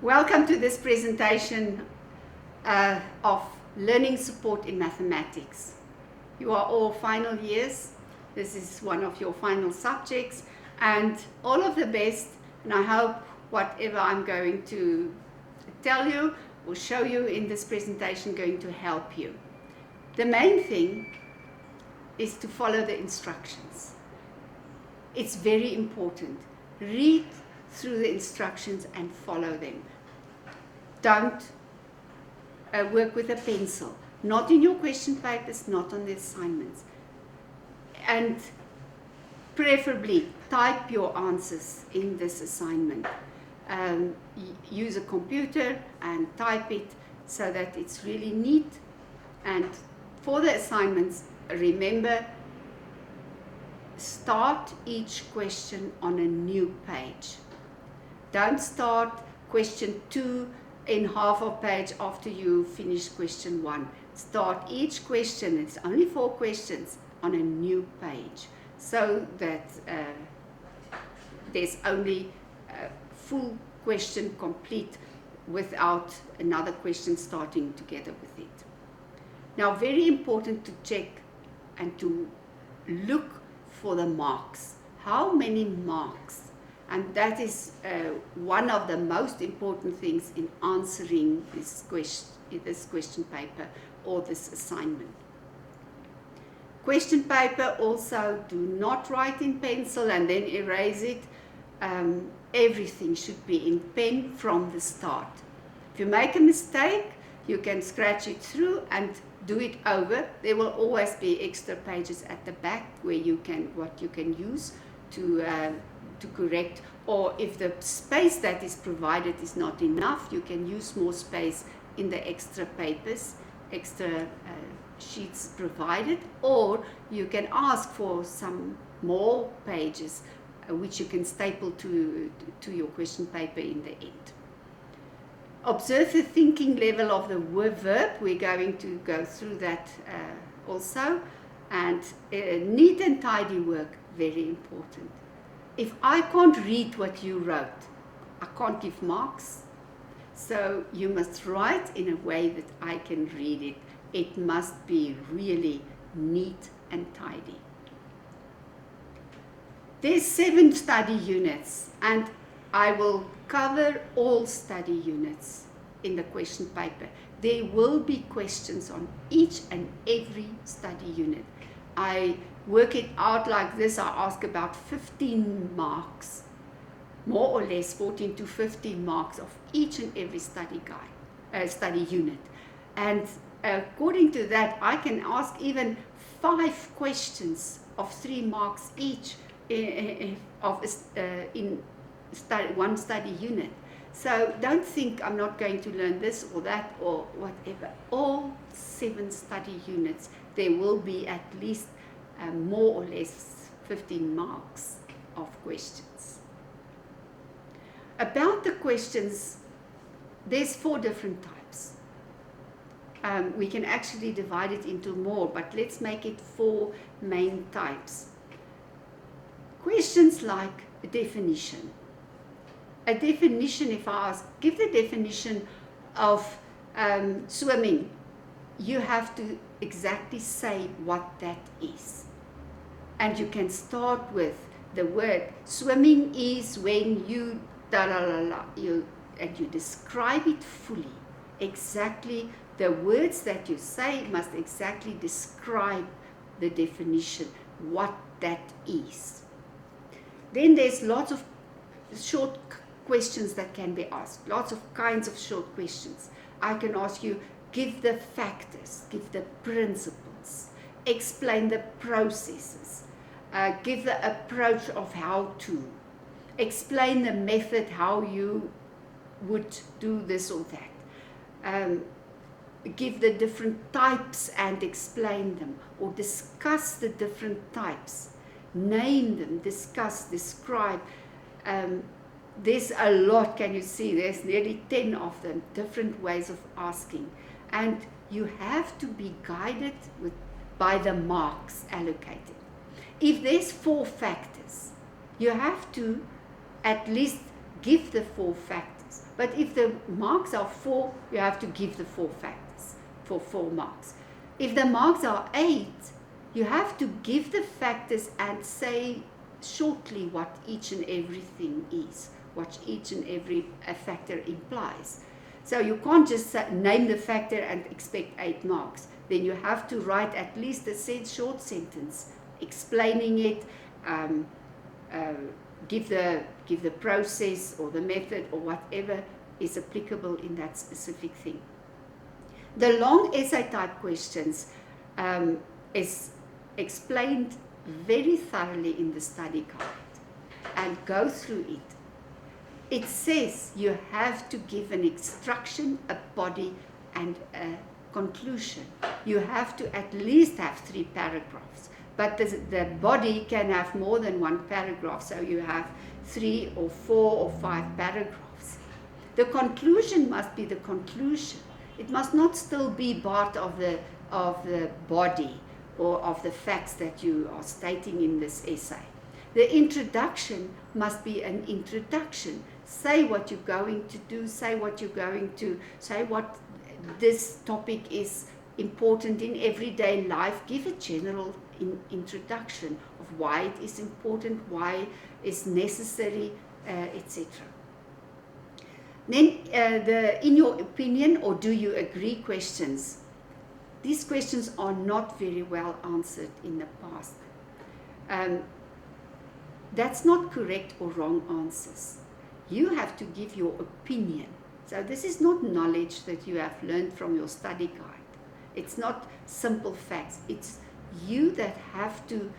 Welcome to this presentation of learning support in mathematics. You are all final years. This is one of your final subjects, and all of the best, and I hope whatever I'm going to tell you or show you in this presentation going to help you. The main thing is to follow the instructions. It's very important. Read through the instructions and follow them. Don't work with a pencil, not in your question papers, not on the assignments. And preferably type your answers in this assignment. Use a computer and type it so that it's really neat. And for the assignments, remember, start each question on a new page. Don't start question 2 in half a page after you finish question 1. Start each question, it's only 4 questions, on a new page, so that there's only a full question complete without another question starting together with it. Now, very important to check and to look for the marks. How many marks? And that is one of the most important things in answering this question paper or this assignment. Question paper also, do not write in pencil and then erase it. Everything should be in pen from the start. If you make a mistake, you can scratch it through and do it over. There will always be extra pages at the back where you can use to correct, or if the space that is provided is not enough, you can use more space in the extra papers, extra sheets provided, or you can ask for some more pages which you can staple to your question paper in the end. Observe the thinking level of the verb. We're going to go through that also. And neat and tidy work, very important. If I can't read what you wrote, I can't give marks. So you must write in a way that I can read it. It must be really neat and tidy. There's 7 study units, and I will cover all study units in the question paper. There will be questions on each and every study unit. I work it out like this. I ask about 15 marks, more or less 14 to 15 marks of each and every study unit. And according to that, I can ask even 5 questions of 3 marks each in one study unit. So don't think I'm not going to learn this or that or whatever. All 7 study units, there will be at least more or less 15 marks of questions. About the questions, there's 4 different types. We can actually divide it into more, but let's make it 4 main types. Questions like a definition. A definition, if I ask, give the definition of swimming, you have to exactly say what that is. And you can start with the word swimming is when you and you describe it fully. Exactly the words that you say must exactly describe the definition, what that is. Then there's lots of short questions that can be asked, lots of kinds of short questions. I can ask you, give the factors, give the principles, explain the processes, give the approach of how to, explain the method how you would do this or that, give the different types and explain them, or discuss the different types, name them, discuss, describe. There's a lot, can you see? There's nearly 10 of them, different ways of asking. And you have to be guided by the marks allocated. If there's 4 factors, you have to at least give the 4 factors. marks. But if the marks are 4, you have to give the 4 factors for 4 marks. If the marks are 8, you have to give the factors and say shortly what each and everything is, what each and every factor implies. So you can't just name the factor and expect 8 marks. Then you have to write at least a short sentence explaining it, give the process or the method or whatever is applicable in that specific thing. The long essay type questions is explained very thoroughly in the study guide, and go through it. It says you have to give an instruction, a body, and a conclusion. You have to at least have 3 paragraphs, but the body can have more than 1 paragraph, so you have 3 or 4 or 5 paragraphs. The conclusion must be the conclusion. It must not still be part of the body or of the facts that you are stating in this essay. The introduction must be an introduction. Say what you're going to do, say what this topic is important in everyday life. Give a general introduction of why it is important, why it's necessary, etc. Then in your opinion or do you agree questions. These questions are not very well answered in the past. That's not correct or wrong answers. You have to give your opinion. So this is not knowledge that you have learned from your study guide. It's not simple facts. It's you that have to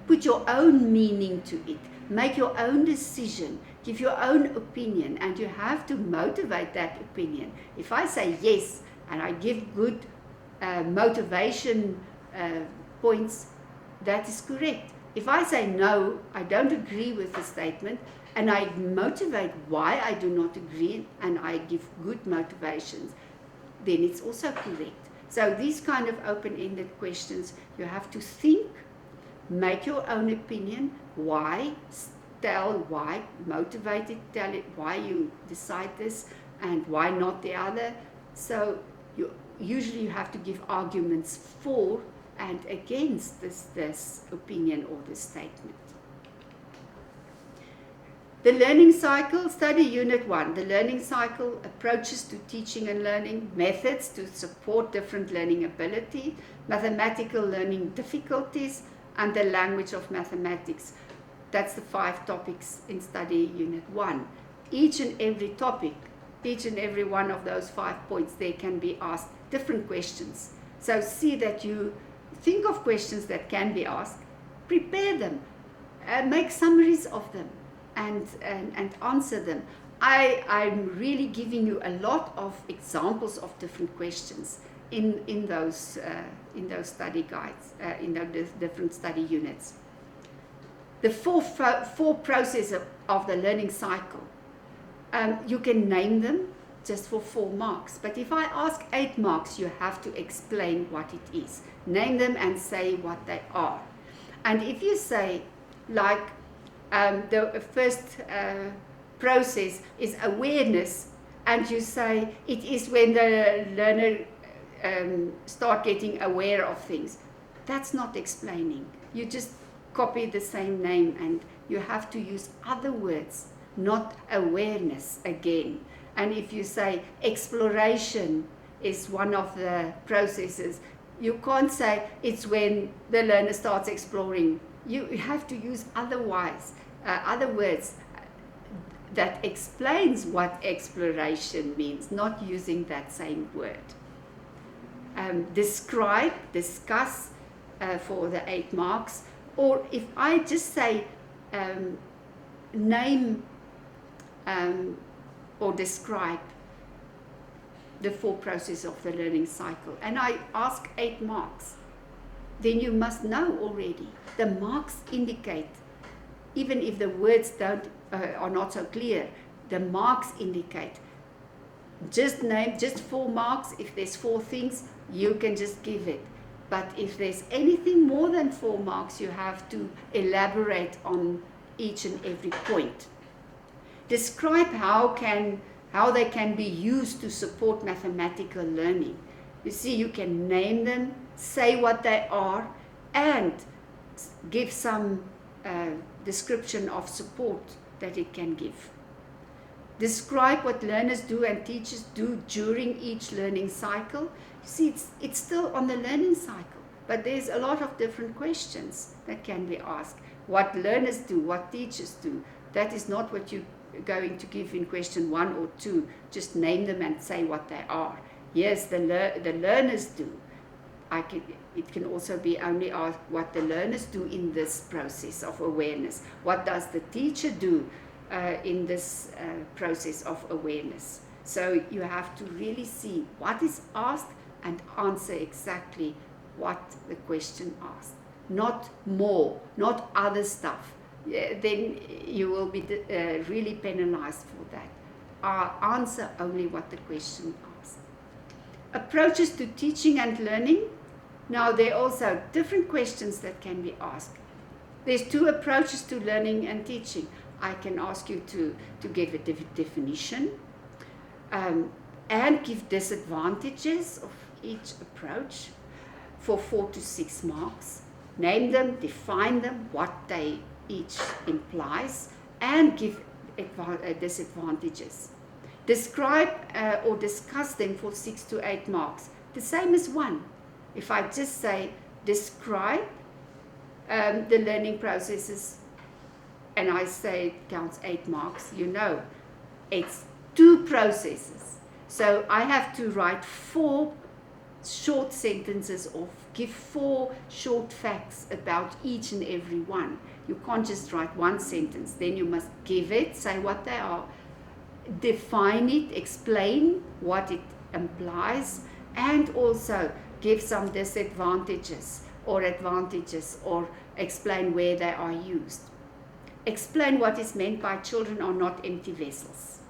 put your own meaning to it, make your own decision, give your own opinion, and you have to motivate that opinion. If I say yes, and I give good motivation points, that is correct. If I say no, I don't agree with the statement, and I motivate why I do not agree, and I give good motivations, then it's also correct. So these kind of open-ended questions, you have to think, make your own opinion, why, tell why, motivate it, tell it why you decide this, and why not the other. So usually you have to give arguments for and against this opinion or this statement. The learning cycle, study unit 1, the learning cycle, approaches to teaching and learning, methods to support different learning ability, mathematical learning difficulties, and the language of mathematics. That's the 5 topics in study unit 1. Each and every topic, each and every one of those 5 points, there can be asked different questions. So see that you think of questions that can be asked, prepare them, make summaries of them, and answer them. I'm really giving you a lot of examples of different questions in those study guides, in those different study units. The four processes of the learning cycle, you can name them just for 4 marks. But if I ask 8 marks, you have to explain what it is. Name them and say what they are. And if you say, like, the first process is awareness, and you say it is when the learner start getting aware of things, that's not explaining. You just copy the same name, and you have to use other words, not awareness again. And if you say exploration is one of the processes, you can't say it's when the learner starts exploring. You have to use other words that explains what exploration means, not using that same word. Describe, discuss for the 8 marks. Or if I just say name or describe the 4 processes of the learning cycle, and I ask 8 marks, then you must know already. The marks indicate, even if the words are not so clear, the marks indicate. Just name, just 4 marks. If there's 4 things, you can just give it. But if there's anything more than 4 marks, you have to elaborate on each and every point. Describe how they can be used to support mathematical learning. You see, you can name them, say what they are, and give some description of support that it can give. Describe what learners do and teachers do during each learning cycle. You see, it's still on the learning cycle, but there's a lot of different questions that can be asked. What learners do, what teachers do, that is not what you're going to give in question 1 or 2. Just name them and say what they are. Yes, the learners do. It can also be only asked what the learners do in this process of awareness. What does the teacher do in this process of awareness? So you have to really see what is asked and answer exactly what the question asked. Not more, not other stuff. Then you will be really penalized for that. Answer only what the question asked. Approaches to teaching and learning. Now there are also different questions that can be asked. There's 2 approaches to learning and teaching. I can ask you to give a definition and give disadvantages of each approach for 4 to 6 marks. Name them, define them, what they each implies, and give disadvantages. Describe or discuss them for 6 to 8 marks. The same as 1. If I just say describe the learning processes and I say it counts 8 marks, you know it's 2 processes. So I have to write 4 short sentences or give 4 short facts about each and every one. You can't just write 1 sentence. Then you must give it, say what they are, define it, explain what it implies, and also give some disadvantages or advantages, or explain where they are used. Explain what is meant by children are not empty vessels,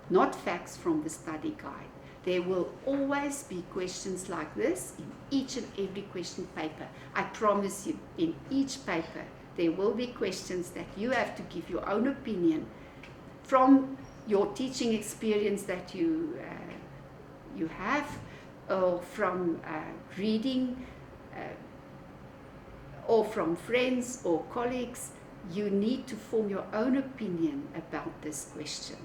not facts from the study guide. There will always be questions like this in each and every question paper. I promise you, in each paper, there will be questions that you have to give your own opinion from your teaching experience that you have, or from reading, or from friends or colleagues. You need to form your own opinion about this question.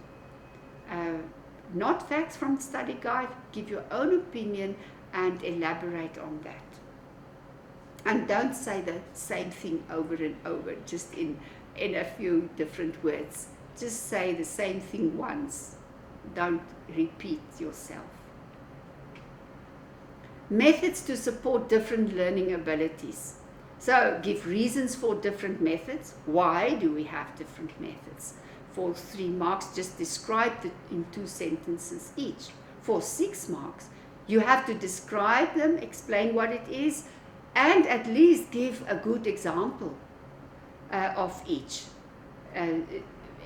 Not facts from the study guide, give your own opinion and elaborate on that. And don't say the same thing over and over, just in a few different words. Just say the same thing once. Don't repeat yourself. Methods to support different learning abilities. So give reasons for different methods. Why do we have different methods? For 3 marks, just describe it in 2 sentences each. For 6 marks, you have to describe them, explain what it is, and at least give a good example of each.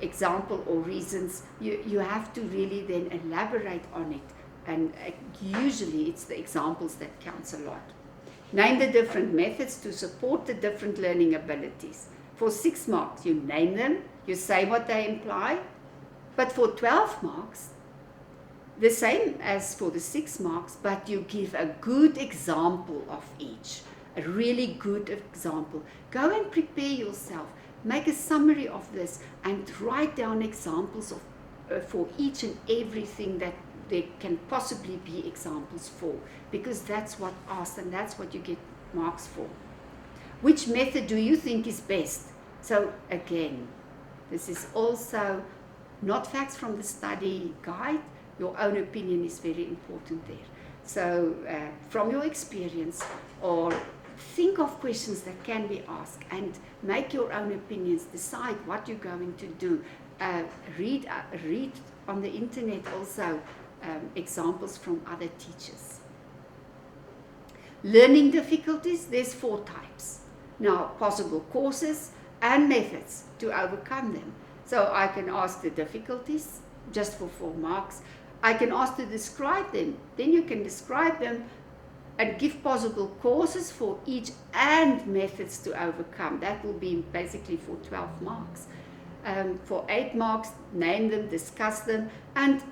Example or reasons. You have to really then elaborate on it. And usually it's the examples that counts a lot. Name the different methods to support the different learning abilities. For 6 marks, you name them, you say what they imply. But for 12 marks, the same as for the 6 marks, but you give a good example of each. A really good example. Go and prepare yourself. Make a summary of this and write down examples of for each and everything that there can possibly be examples for, because that's what asked and that's what you get marks for. Which method do you think is best? So again, this is also not facts from the study guide. Your own opinion is very important there. So from your experience, or think of questions that can be asked and make your own opinions, decide what you're going to do. Read on the internet also examples from other teachers. Learning difficulties, there's 4 types. Now, possible causes and methods to overcome them. So I can ask the difficulties just for 4 marks. I can ask to describe them. Then you can describe them and give possible causes for each and methods to overcome. That will be basically for 12 marks. For 8 marks, name them, discuss them, and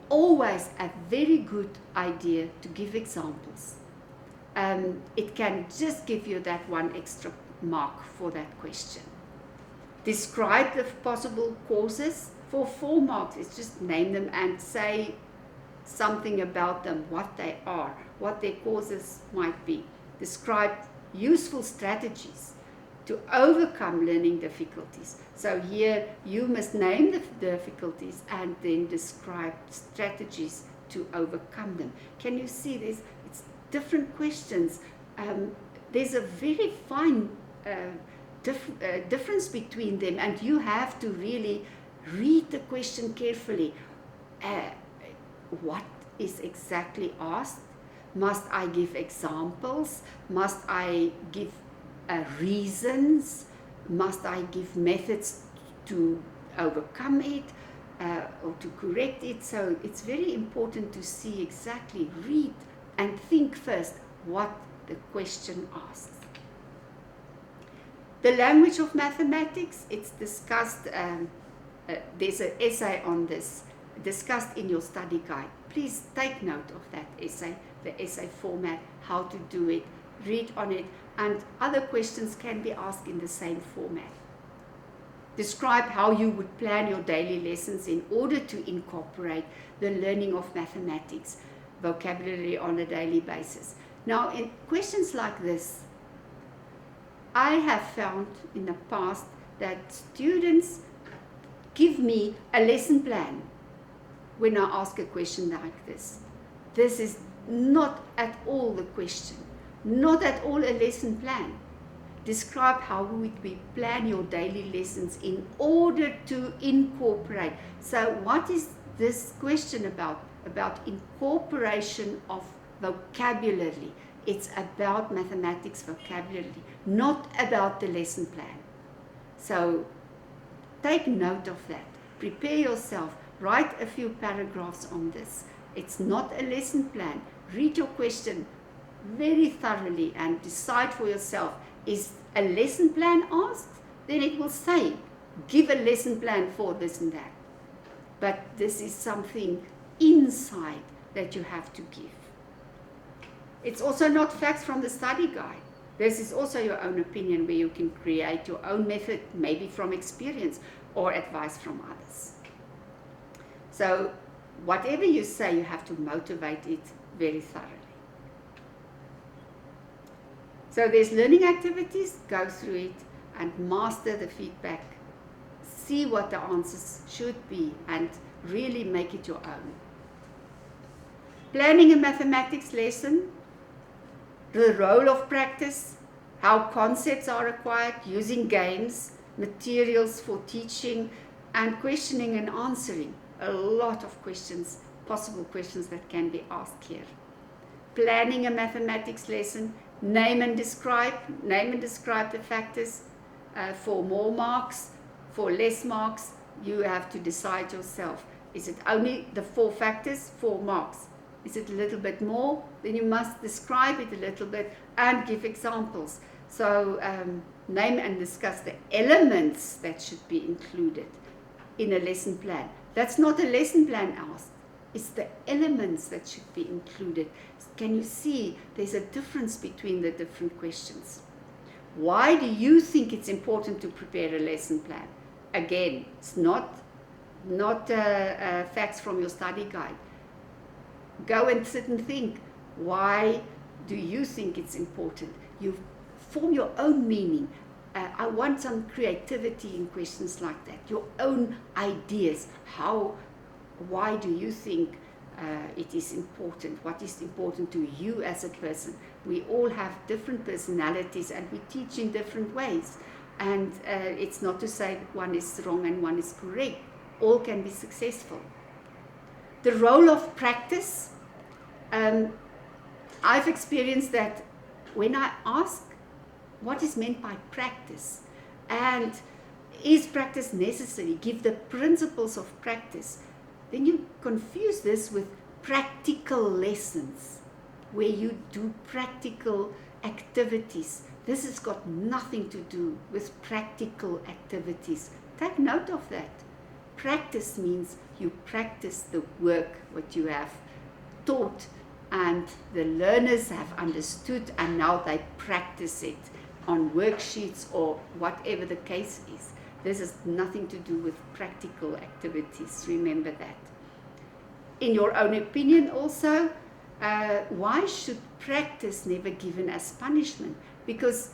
always a very good idea to give examples. It can just give you that 1 extra mark for that question. Describe the possible causes. For 4 marks, it's just name them and say something about them, what they are, what their causes might be. Describe useful strategies to overcome learning difficulties. So here you must name the difficulties and then describe strategies to overcome them. Can you see this? It's different questions. There's a very fine difference between them, and you have to really read the question carefully. What is exactly asked? Must I give examples? Must I give reasons? Must I give methods to overcome it or to correct it? So it's very important to see exactly, read and think first what the question asks. The language of mathematics, it's discussed, there's an essay on this, discussed in your study guide. Please take note of that essay, the essay format, how to do it, read on it, and other questions can be asked in the same format. Describe how you would plan your daily lessons in order to incorporate the learning of mathematics, vocabulary on a daily basis. Now, in questions like this, I have found in the past that students give me a lesson plan when I ask a question like this. This is not at all the question, not at all a lesson plan. Describe how would we plan your daily lessons in order to incorporate. So what is this question about? About incorporation of vocabulary. It's about mathematics vocabulary, not about the lesson plan. So take note of that. Prepare yourself. Write a few paragraphs on this. It's not a lesson plan. Read your question very thoroughly and decide for yourself, is a lesson plan asked? Then it will say, give a lesson plan for this and that. But this is something inside that you have to give. It's also not facts from the study guide. This is also your own opinion where you can create your own method, maybe from experience or advice from others. So whatever you say, you have to motivate it very thoroughly. So there's learning activities, go through it and master the feedback. See what the answers should be and really make it your own. Planning a mathematics lesson, the role of practice, how concepts are acquired, using games, materials for teaching, and questioning and answering. A lot of questions, possible questions that can be asked here. Planning a mathematics lesson, name and describe the factors. For more marks, for less marks, you have to decide yourself. Is it only the 4 factors, 4 marks? Is it a little bit more? Then you must describe it a little bit and give examples. So name and discuss the elements that should be included in a lesson plan. That's not a lesson plan asked. It's the elements that should be included. Can you see there's a difference between the different questions? Why do you think it's important to prepare a lesson plan? Again, it's not facts from your study guide. Go and sit and think. Why do you think it's important? You form your own meaning. I want some creativity in questions like that. Your own ideas. Why do you think it is important? What is important to you as a person? We all have different personalities and we teach in different ways. And it's not to say that one is wrong and one is correct. All can be successful. The role of practice. I've experienced that when I ask what is meant by practice and is practice necessary, give the principles of practice, then you confuse this with practical lessons where you do practical activities. This has got nothing to do with practical activities. take note of that. Practice means you practice the work, what you have taught, and the learners have understood, and now they practice it on worksheets or whatever the case is. This has nothing to do with practical activities. Remember that. In your own opinion also, why should practice never given as punishment? Because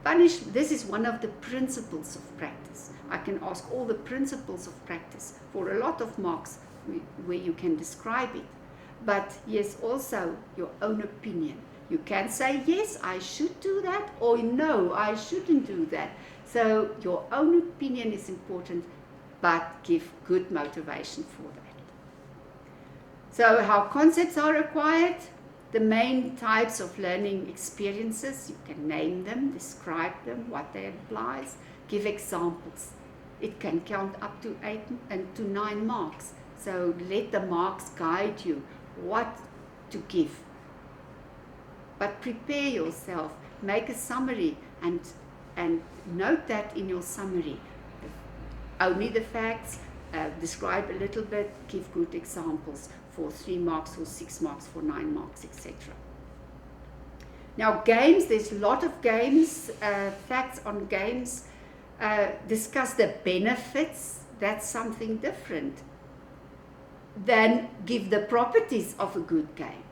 this is one of the principles of practice. I can ask all the principles of practice for a lot of marks where you can describe it. But yes, also your own opinion. You can say, yes, I should do that, or no, I shouldn't do that. So your own opinion is important, but give good motivation for that. So how concepts are acquired? The main types of learning experiences, you can name them, describe them, what they implies, give examples. It can count up to 8 and to 9 marks. So let the marks guide you what to give. But prepare yourself, make a summary, and note that in your summary. Only the facts, describe a little bit, give good examples for 3 marks, for 6 marks, for 9 marks, etc. Now games, there's a lot of games, facts on games. Discuss the benefits, that's something different than give the properties of a good game.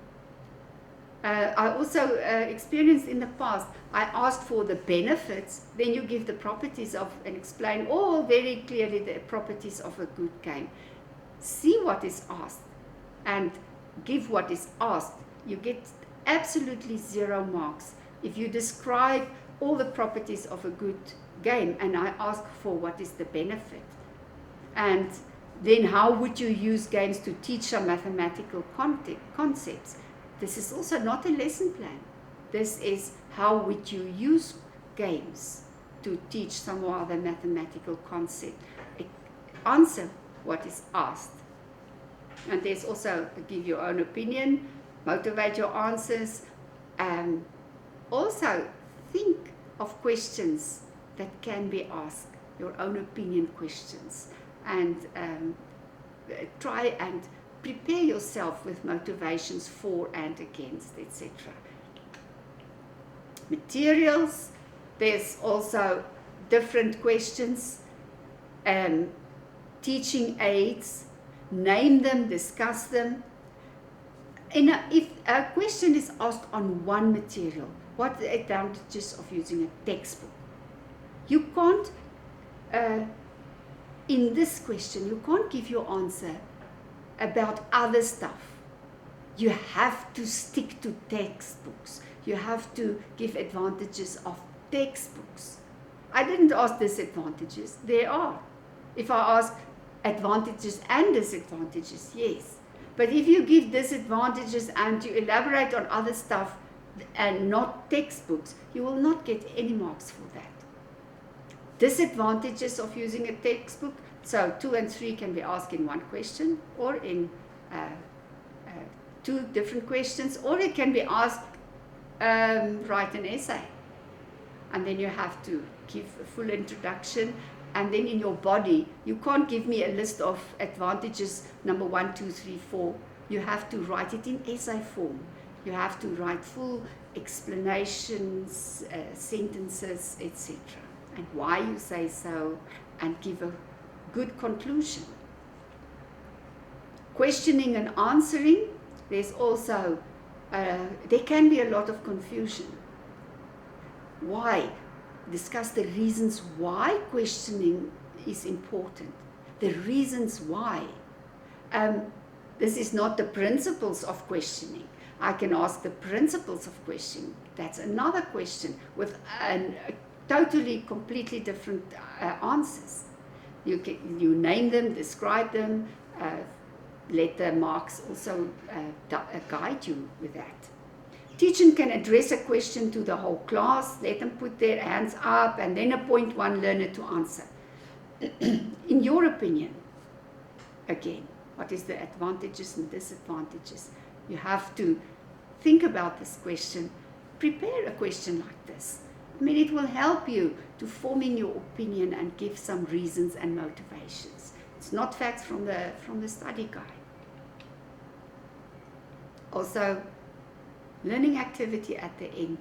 I also experienced in the past, I asked for the benefits, then you give the properties of and explain all very clearly the properties of a good game. See what is asked and give what is asked. You get absolutely 0 marks. If you describe all the properties of a good game and I ask for what is the benefit, and then how would you use games to teach some mathematical concepts? This is also not a lesson plan. This is how would you use games to teach some other mathematical concept. Answer what is asked. And there's also give your own opinion, motivate your answers. Also think of questions that can be asked, your own opinion questions. And try and prepare yourself with motivations for and against, etc. Materials, there's also different questions, teaching aids, name them, discuss them. If a question is asked on one material, what are the advantages of using a textbook? You can't, in this question, you can't give your answer about other stuff. You have to stick to textbooks. You have to give advantages of textbooks. I didn't ask disadvantages. There are. If I ask advantages and disadvantages, yes. But if you give disadvantages and you elaborate on other stuff and not textbooks, you will not get any marks for that. Disadvantages of using a textbook, so 2 and 3 can be asked in one question or in 2 different questions, or it can be asked, write an essay. And then you have to give a full introduction, and then in your body, you can't give me a list of advantages, number 1, 2, 3, 4. You have to write it in essay form. You have to write full explanations, sentences, etc. And why you say so, and give a good conclusion. Questioning and answering, there's also, there can be a lot of confusion. Why? Discuss the reasons why questioning is important. The reasons why. This is not the principles of questioning. I can ask the principles of questioning. That's another question with totally, completely different answers. You name them, describe them, let the marks also guide you with that. Teacher can address a question to the whole class, let them put their hands up, and then appoint one learner to answer. In your opinion, again, what is the advantages and disadvantages? You have to think about this question, prepare a question like this. I mean, it will help you to form in your opinion and give some reasons and motivations. It's not facts from the study guide. Also, learning activity at the end,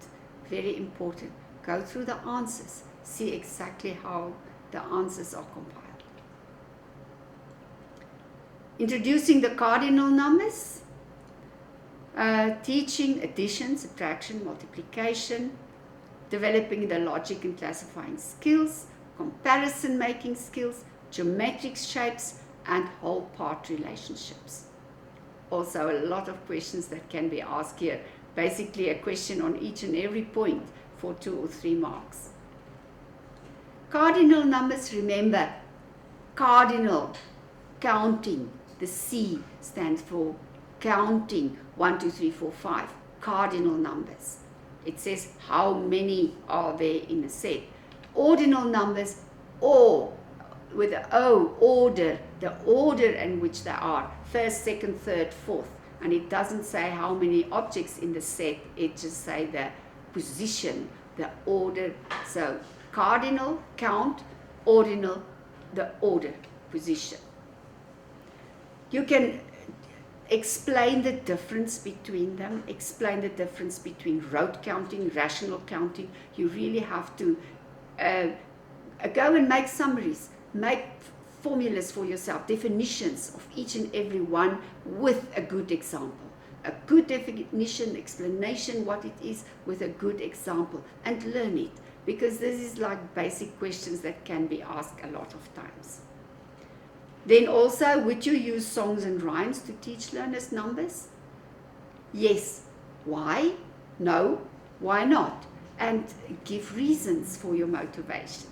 very important. Go through the answers. See exactly how the answers are compiled. Introducing the cardinal numbers. Teaching addition, subtraction, multiplication. Developing the logic and classifying skills. Comparison making skills. Geometric shapes and whole part relationships. Also a lot of questions that can be asked here. Basically a question on each and every point for 2 or 3 marks. Cardinal numbers, remember, cardinal, counting. The C stands for counting, 1, 2, 3, 4, 5, cardinal numbers. It says how many are there in a set. Ordinal numbers, or with the O, order, the order in which they are, first, second, third, fourth. And it doesn't say how many objects in the set, it just say the position, the order. So cardinal, count, ordinal, the order, position. You can explain the difference between them, explain the difference between rote counting, rational counting. You really have to go and make summaries, make formulas for yourself, definitions of each and every one with a good example. A good definition, explanation what it is with a good example, and learn it, because this is like basic questions that can be asked a lot of times. Then also, would you use songs and rhymes to teach learners numbers? Yes. Why? No. Why not? And give reasons for your motivation.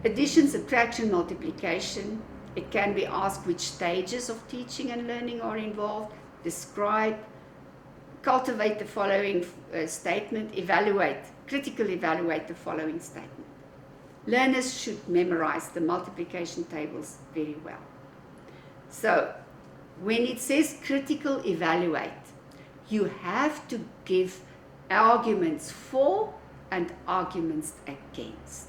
Addition, subtraction, multiplication. It can be asked which stages of teaching and learning are involved. Describe, cultivate the following statement, evaluate, critically evaluate the following statement. Learners should memorize the multiplication tables very well. So, when it says critical evaluate, you have to give arguments for and arguments against.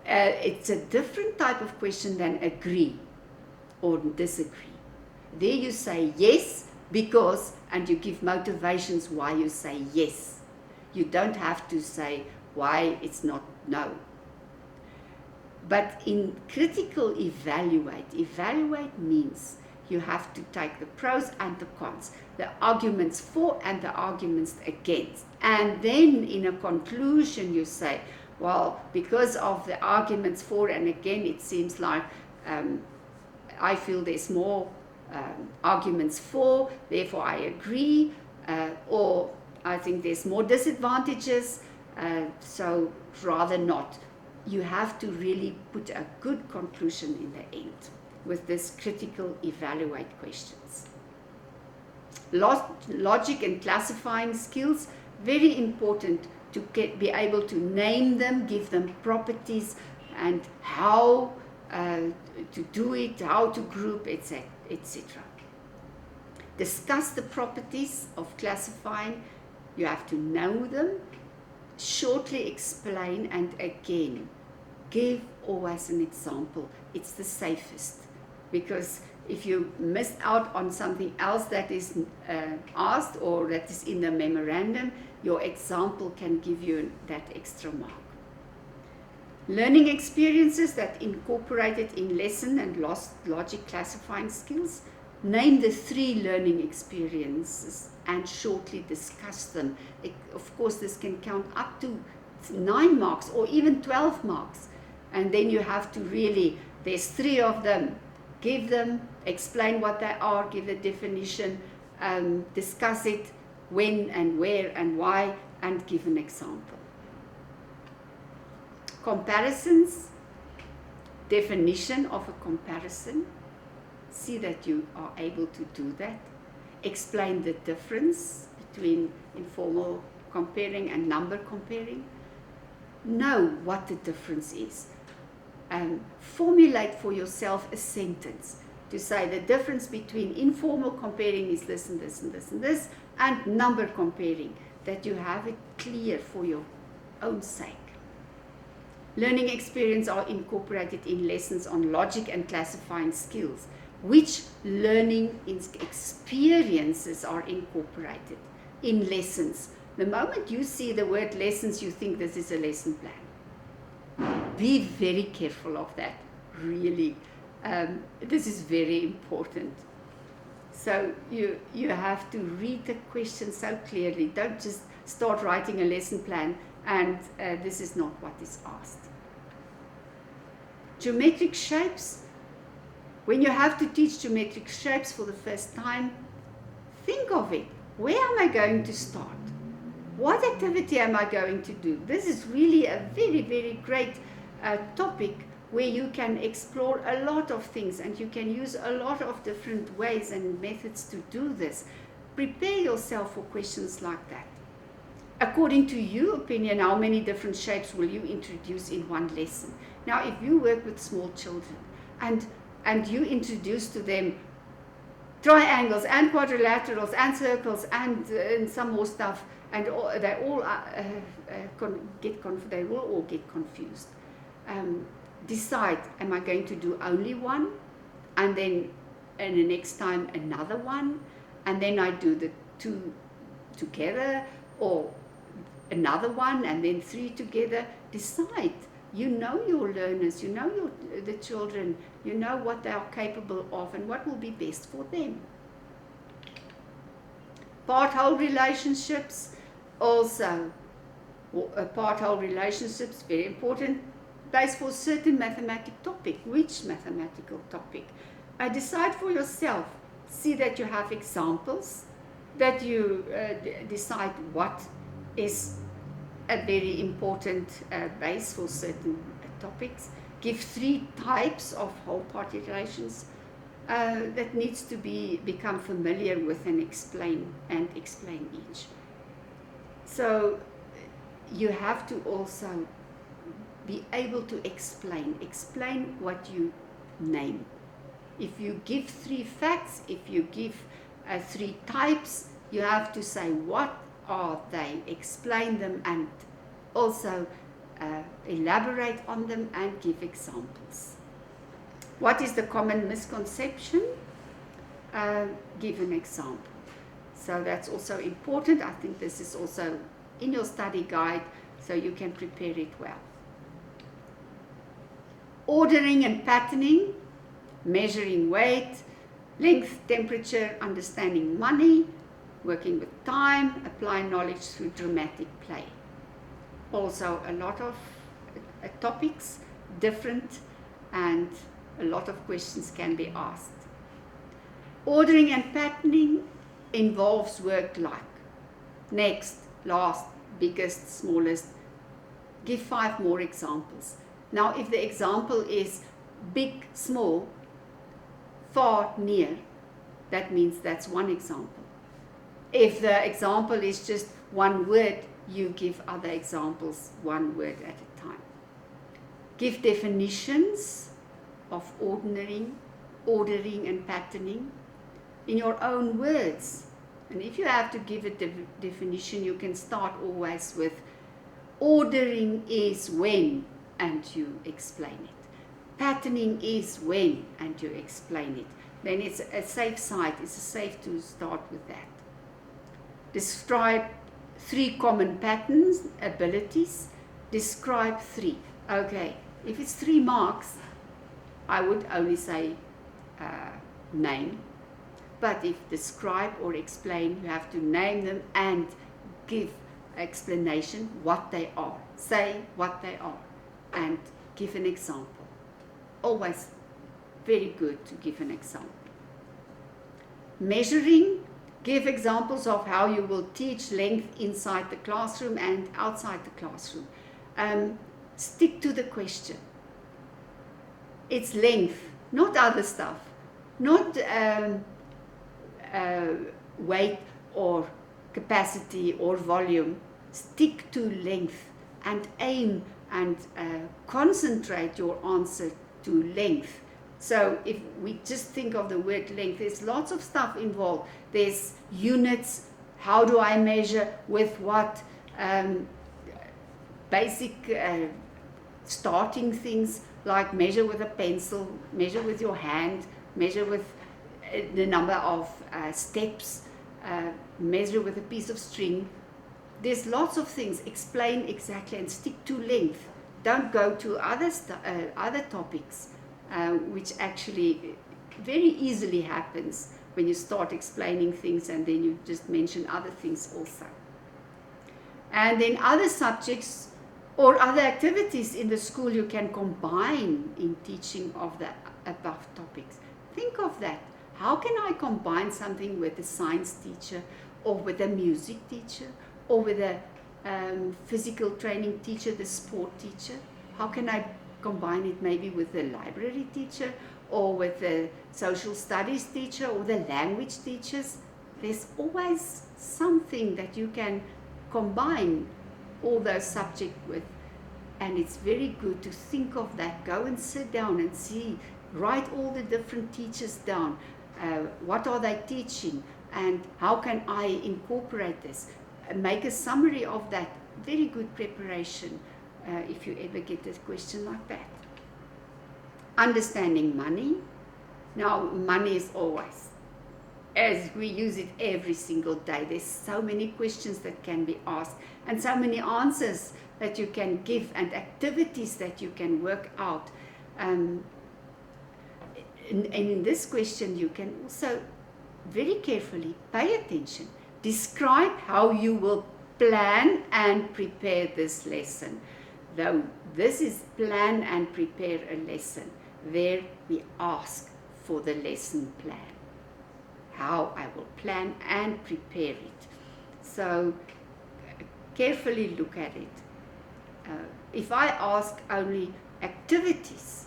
It's a different type of question than agree or disagree. There you say yes, because, and you give motivations why you say yes. You don't have to say why it's not no. But in critical evaluate, evaluate means you have to take the pros and the cons, the arguments for and the arguments against. And then in a conclusion you say, well, because of the arguments for and against, it seems like I feel there's more arguments for, therefore I agree, or I think there's more disadvantages, so rather not. You have to really put a good conclusion in the end with this critical evaluate questions. Logic and classifying skills, very important to be able to name them, give them properties, and how to do it, how to group, etc., etc. Discuss the properties of classifying. You have to know them. Shortly explain, and again, give always an example. It's the safest, because if you miss out on something else that is asked or that is in the memorandum, your example can give you that extra mark. Learning experiences that incorporated in lesson and logic classifying skills. Name the 3 learning experiences and shortly discuss them. Of course, this can count up to 9 marks or even 12 marks. And then you have to really, there's 3 of them, give them, explain what they are, give a definition, discuss it, when and where and why, and give an example. Comparisons, definition of a comparison. See that you are able to do that. Explain the difference between informal comparing and number comparing. Know what the difference is. Formulate for yourself a sentence to say the difference between informal comparing is this and this and this and this, and number comparing, that you have it clear for your own sake. Learning experience are incorporated in lessons on logic and classifying skills. Which learning experiences are incorporated in lessons? The moment you see the word lessons, you think this is a lesson plan. Be very careful of that, really. This is very important. So you have to read the question so clearly. Don't just start writing a lesson plan and this is not what is asked. Geometric shapes. When you have to teach geometric shapes for the first time, think of it. Where am I going to start? What activity am I going to do? This is really a very, very great topic where you can explore a lot of things and you can use a lot of different ways and methods to do this. Prepare yourself for questions like that. According to your opinion, how many different shapes will you introduce in one lesson? Now, if you work with small children and you introduce to them triangles and quadrilaterals and circles and some more stuff, and they will all get confused. Decide, am I going to do only one, and then and the next time another one, and then I do the two together, or another one and then three together? Decide. You know your learners, you know the children, you know what they are capable of and what will be best for them. Part-whole relationships, also. Part-whole relationships, very important, based for a certain mathematical topic. Which mathematical topic? Decide for yourself. See that you have examples, that you decide what is a very important base for certain topics. Give 3 types of whole part relations that needs to become familiar with and explain each. So you have to also be able to explain what you name. If you give 3 facts, if you give 3 types, you have to say what are they, explain them, and also elaborate on them and give examples. What is the common misconception? Give an example. So that's also important. I think this is also in your study guide so you can prepare it well. Ordering and patterning, measuring weight, length, temperature, understanding money, working with time, applying knowledge through dramatic play. Also a lot of topics, different, and a lot of questions can be asked. Ordering and patterning involves work like next, last, biggest, smallest. Give 5 more examples. Now if the example is big, small, far, near, that means that's one example. If the example is just one word, you give other examples 1 word at a time. Give definitions of ordering and patterning in your own words. And if you have to give a definition, you can start always with ordering is when, and you explain it. Patterning is when, and you explain it. Then it's a safe side. It's safe to start with that. Describe 3 common patterns, abilities. Describe 3. Okay, if it's 3 marks, I would only say name. But if describe or explain, you have to name them and give explanation what they are. Say what they are and give an example. Always very good to give an example. Measuring, give examples of how you will teach length inside the classroom and outside the classroom. Stick to the question. It's length, not other stuff. Not weight or capacity or volume. Stick to length and aim and concentrate your answer to length. So if we just think of the word length, there's lots of stuff involved. There's units, how do I measure, with what, basic starting things like measure with a pencil, measure with your hand, measure with the number of steps, measure with a piece of string. There's lots of things. Explain exactly and stick to length. Don't go to other topics, which actually very easily happens when you start explaining things and then you just mention other things also. And then other subjects or other activities in the school you can combine in teaching of the above topics. Think of that. How can I combine something with a science teacher or with a music teacher or with a physical training teacher, the sport teacher? How can I combine it maybe with the library teacher or with the social studies teacher or the language teachers? There's always something that you can combine all those subjects with, and it's very good to think of that. Go and sit down and see, write all the different teachers down. What are they teaching and how can I incorporate this? Make a summary of that. Very good preparation if you ever get a question like that. Understanding money. Now, money is always, as we use it every single day, there's so many questions that can be asked and so many answers that you can give and activities that you can work out. And in this question, you can also very carefully pay attention. Describe how you will plan and prepare this lesson. Though this is plan and prepare a lesson, there we ask for the lesson plan. How I will plan and prepare it. So carefully look at it. If I ask only activities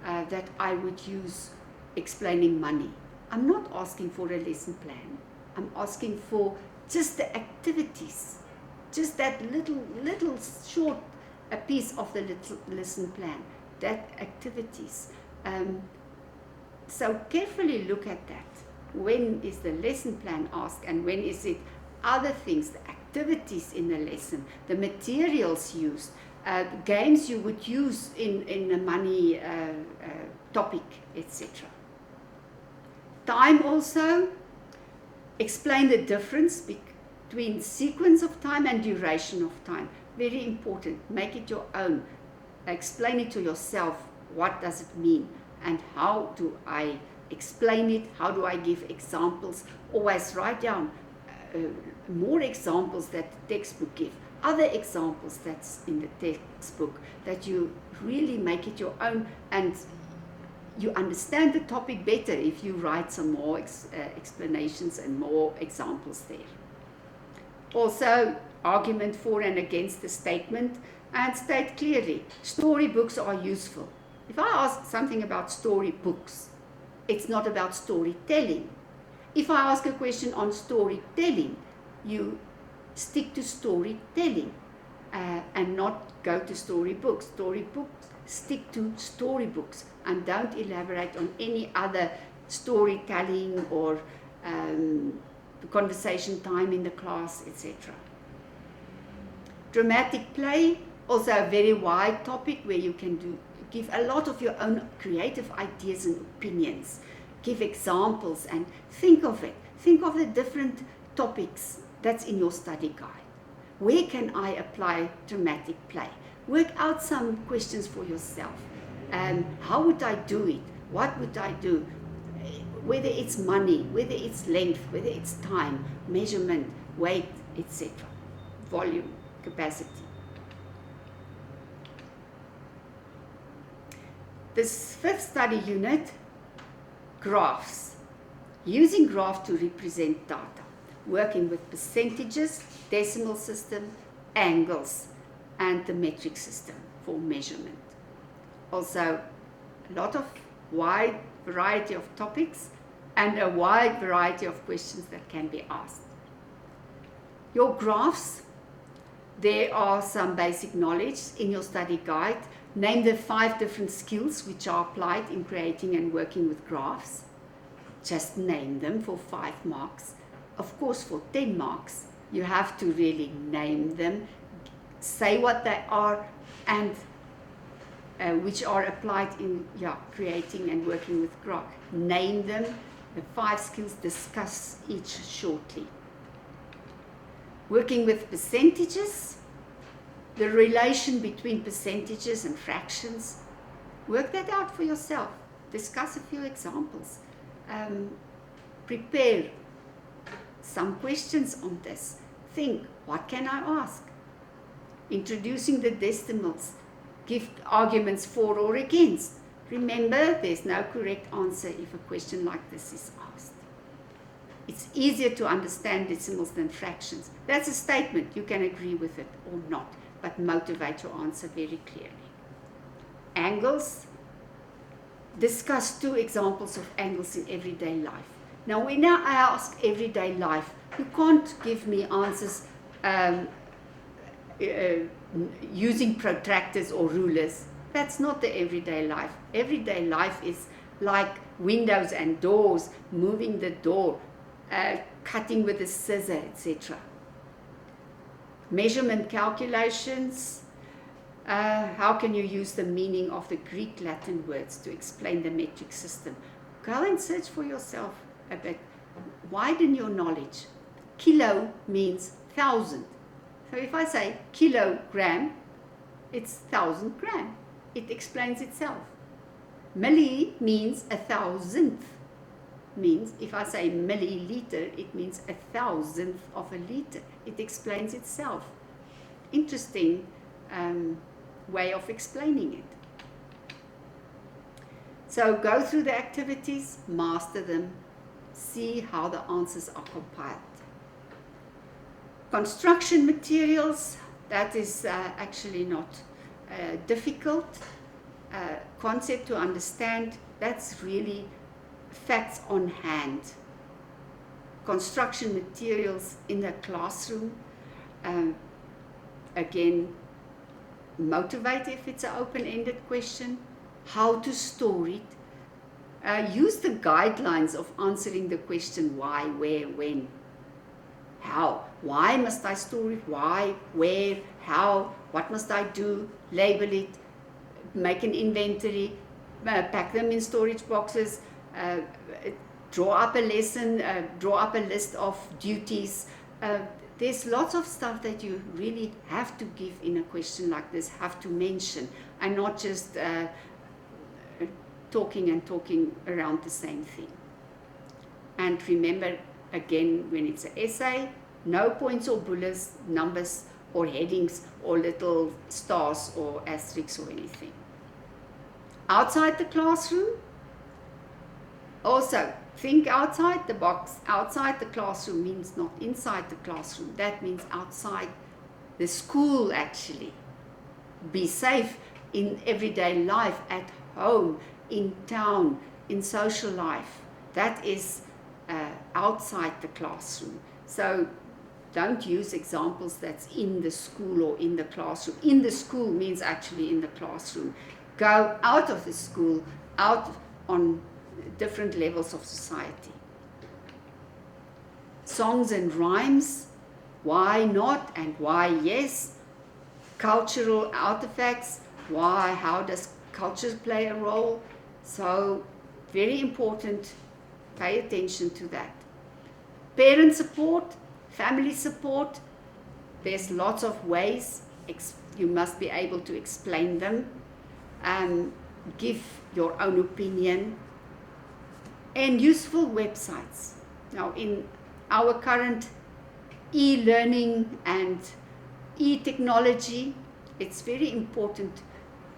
that I would use explaining money, I'm not asking for a lesson plan. I'm asking for just the activities, just that little short a piece of the little lesson plan, that activities. So carefully look at that. When is the lesson plan asked and when is it other things, the activities in the lesson, the materials used, games you would use in a money topic, etc. Time also. Explain the difference between sequence of time and duration of time. Very important. Make it your own. Explain it to yourself. What does it mean? And how do I explain it? How do I give examples? Always write down more examples that the textbook gives. Other examples that's in the textbook that you really make it your own, and you understand the topic better if you write some more explanations and more examples there. Also, argument for and against the statement, and state clearly, storybooks are useful. If I ask something about storybooks, it's not about storytelling. If I ask a question on storytelling, you stick to storytelling and not go to storybooks. Storybooks, stick to storybooks and don't elaborate on any other storytelling or conversation time in the class, etc. Dramatic play, also a very wide topic where you can give a lot of your own creative ideas and opinions. Give examples and think of it. Think of the different topics that's in your study guide. Where can I apply dramatic play? Work out some questions for yourself. How would I do it? What would I do? Whether it's money, whether it's length, whether it's time, measurement, weight, etc. Volume, capacity. This fifth study unit, graphs. Using graph to represent data. Working with percentages, decimal system, angles, and the metric system for measurement. Also, a lot of wide variety of topics and a wide variety of questions that can be asked. Your graphs, there are some basic knowledge in your study guide. Name the 5 different skills which are applied in creating and working with graphs. Just name them for 5 marks. Of course, for 10 marks, you have to really name them, say what they are, and which are applied in creating and working with graph. Name them, the 5 skills, discuss each shortly. Working with percentages, the relation between percentages and fractions. Work that out for yourself. Discuss a few examples. Prepare some questions on this. Think, what can I ask? Introducing the decimals. Give arguments for or against. Remember, there's no correct answer if a question like this is asked. It's easier to understand decimals than fractions. That's a statement. You can agree with it or not, but motivate your answer very clearly. Angles. Discuss 2 examples of angles in everyday life. Now, when I ask everyday life, you can't give me answers using protractors or rulers. That's not the everyday life. Everyday life is like windows and doors, moving the door, cutting with a scissor, etc. Measurement calculations. How can you use the meaning of the Greek Latin words to explain the metric system? Go and search for yourself a bit. Widen your knowledge. Kilo means 1,000. So if I say kilogram, it's 1,000 gram. It explains itself. Milli means 1,000th. Means if I say milliliter, it means 1,000th of a liter. It explains itself. Interesting way of explaining it. So go through the activities, master them, see how the answers are compiled. Construction materials, that is actually not difficult concept to understand. That's really facts on hand. Construction materials in the classroom, again, motivate if it's an open-ended question, how to store it. Use the guidelines of answering the question why, where, when, how. Why must I store it? Why, where, how, what must I do? Label it, make an inventory, pack them in storage boxes, draw up a lesson, draw up a list of duties. There's lots of stuff that you really have to give in a question like this, have to mention, and not just talking and talking around the same thing. And remember, again, when it's an essay, no points or bullets, numbers or headings or little stars or asterisks or anything. Outside the classroom, also think outside the box. Outside the classroom means not inside the classroom. That means outside the school actually. Be safe in everyday life, at home, in town, in social life. That is outside the classroom. So don't use examples that's in the school or in the classroom. In the school means actually in the classroom. Go out of the school, out on different levels of society. Songs and rhymes, why not and why yes. Cultural artifacts, why, how does culture play a role? So very important, pay attention to that. Parent support, family support, there's lots of ways. You must be able to explain them. Give your own opinion. And useful websites. Now, in our current e-learning and e-technology, it's very important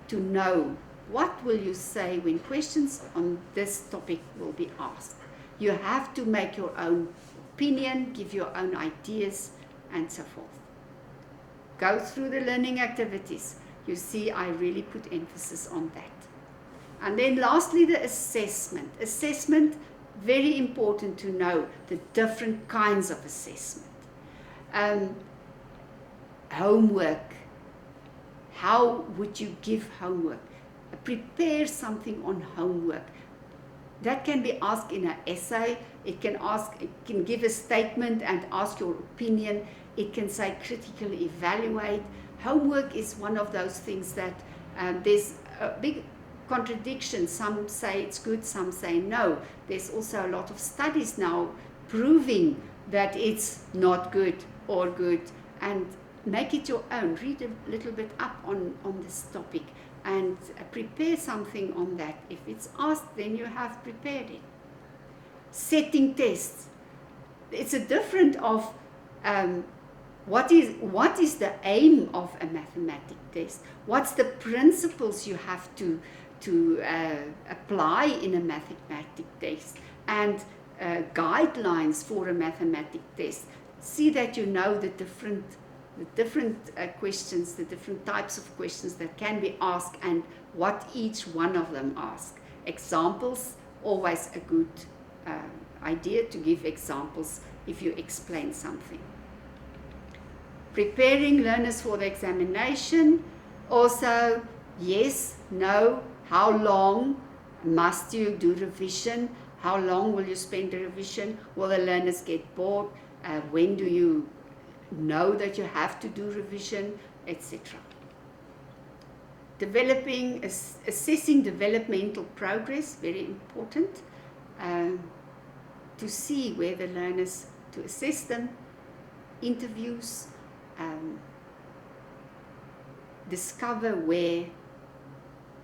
to know what will you say when questions on this topic will be asked. You have to make your own opinion, give your own ideas, and so forth. Go through the learning activities. You see, I really put emphasis on that. And then lastly, the assessment. Assessment, very important to know the different kinds of assessment. Homework, how would you give homework? Prepare something on homework. That can be asked in an essay. It can give a statement and ask your opinion. It can say critically evaluate. Homework is one of those things that there's a big contradiction. Some say it's good, some say no. There's also a lot of studies now proving that it's not good or good, and make it your own. Read a little bit up on this topic and prepare something on that. If it's asked, then you have prepared it. Setting tests. It's a different of what is the aim of a mathematic test? What's the principles you have to apply in a mathematic test, and guidelines for a mathematic test. See that you know the different questions, the different types of questions that can be asked, and what each one of them asks. Examples, always a good idea to give examples if you explain something. Preparing learners for the examination. Also, yes, no, how long must you do revision? How long will you spend the revision? Will the learners get bored? When do you know that you have to do revision, etc. Assessing developmental progress, very important, to see where the learners, to assess them, interviews, discover where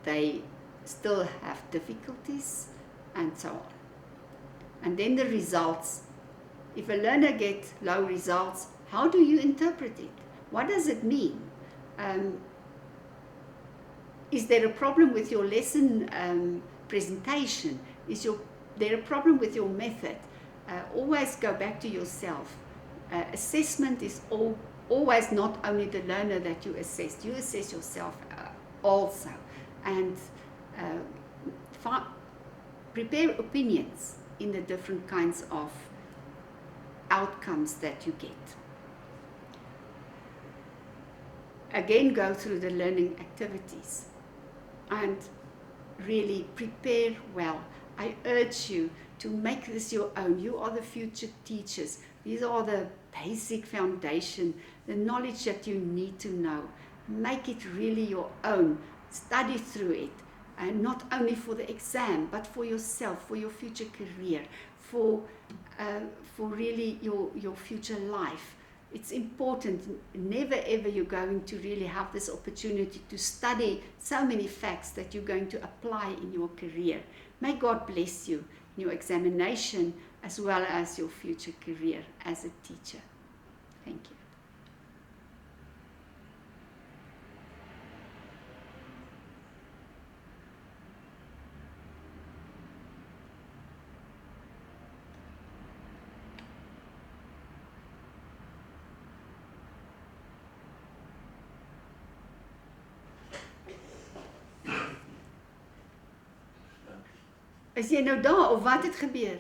they still have difficulties, and so on. And then the results. If a learner gets low results, how do you interpret it? What does it mean? Is there a problem with your lesson presentation? Is there a problem with your method? Always go back to yourself. Assessment is always not only the learner that you assess yourself also. And prepare opinions in the different kinds of outcomes that you get. Again, go through the learning activities and really prepare well. I urge you to make this your own. You are the future teachers. These are the basic foundation, the knowledge that you need to know. Make it really your own. Study through it, and not only for the exam, but for yourself, for your future career, for really your future life. It's important. Never ever you're going to really have this opportunity to study so many facts that you're going to apply in your career. May God bless you in your examination as well as your future career as a teacher. Thank you. Is jy nou daar of wat het gebeur?